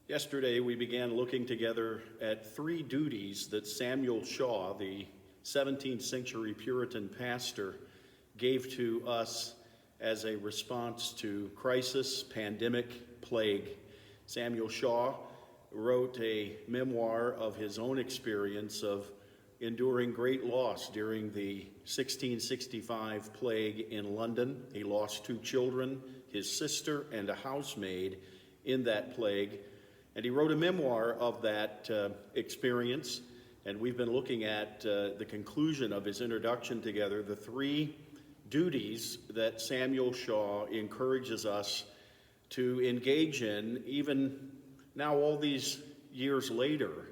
Yesterday, we began looking together at three duties that Samuel Shaw, the 17th century Puritan pastor, gave to us as a response to crisis, pandemic, plague. Samuel Shaw wrote a memoir of his own experience of enduring great loss during the 1665 plague in London. He lost 2 children, his sister, and a housemaid in that plague. And he wrote a memoir of that experience, and we've been looking at the conclusion of his introduction together, the 3 duties that Samuel Shaw encourages us to engage in, even now all these years later,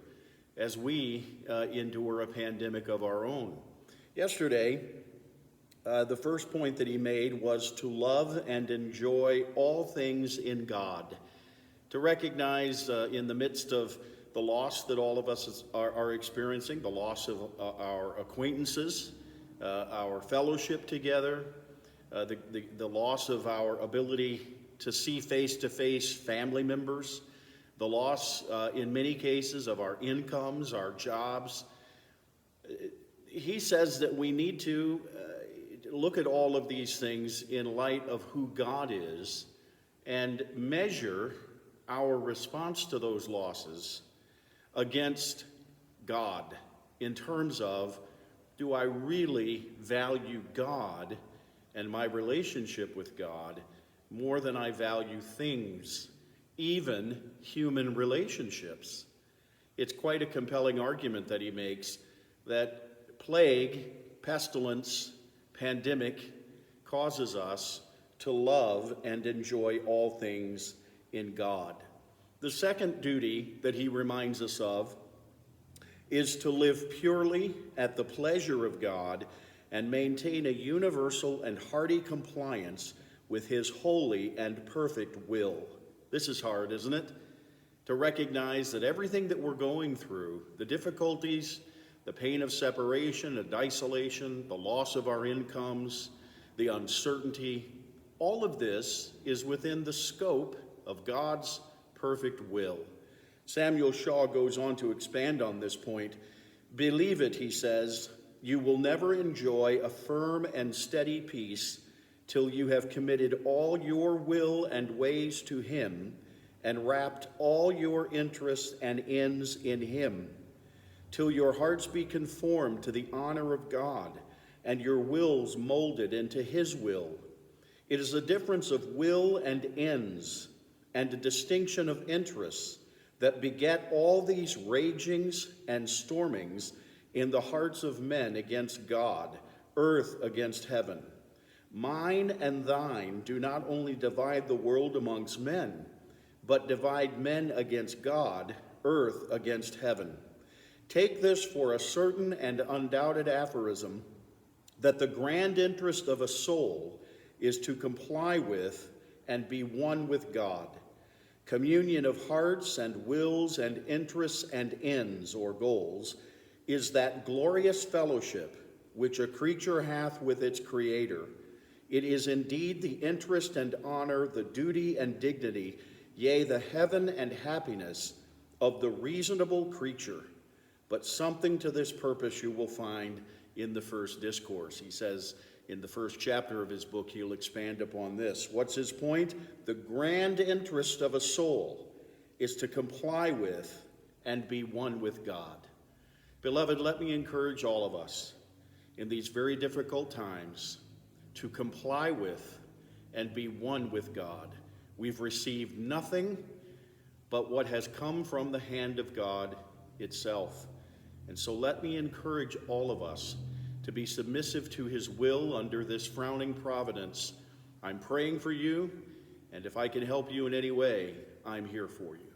as we endure a pandemic of our own. Yesterday, the first point that he made was to love and enjoy all things in God. To recognize in the midst of the loss that all of us are experiencing, the loss of our acquaintances, our fellowship together, the loss of our ability to see face-to-face family members, the loss in many cases of our incomes, our jobs. He says that we need to look at all of these things in light of who God is and measure our response to those losses against God in terms of, do I really value God and my relationship with God more than I value things, even human relationships? It's quite a compelling argument that he makes that plague, pestilence, pandemic causes us to love and enjoy all things in God. The second duty that he reminds us of is to live purely at the pleasure of God and maintain a universal and hearty compliance with his holy and perfect will. This is hard, isn't it? To recognize that everything that we're going through, the difficulties, the pain of separation and isolation, the loss of our incomes, the uncertainty, all of this is within the scope of God's perfect will. Samuel Shaw goes on to expand on this point. Believe it, he says, you will never enjoy a firm and steady peace till you have committed all your will and ways to him and wrapped all your interests and ends in him, till your hearts be conformed to the honor of God and your wills molded into his will. It is a difference of will and ends and a distinction of interests that beget all these ragings and stormings in the hearts of men against God, earth against heaven. Mine and thine do not only divide the world amongst men, but divide men against God, earth against heaven. Take this for a certain and undoubted aphorism, that the grand interest of a soul is to comply with and be one with God. Communion of hearts and wills and interests and ends or goals is that glorious fellowship which a creature hath with its Creator. It is indeed the interest and honor, the duty and dignity, yea, the heaven and happiness of the reasonable creature. But something to this purpose you will find in the first discourse. He says, in the first chapter of his book, he'll expand upon this. What's his point? The grand interest of a soul is to comply with and be one with God. Beloved, let me encourage all of us in these very difficult times to comply with and be one with God. We've received nothing but what has come from the hand of God itself. And so let me encourage all of us to be submissive to his will under this frowning providence. I'm praying for you, and if I can help you in any way, I'm here for you.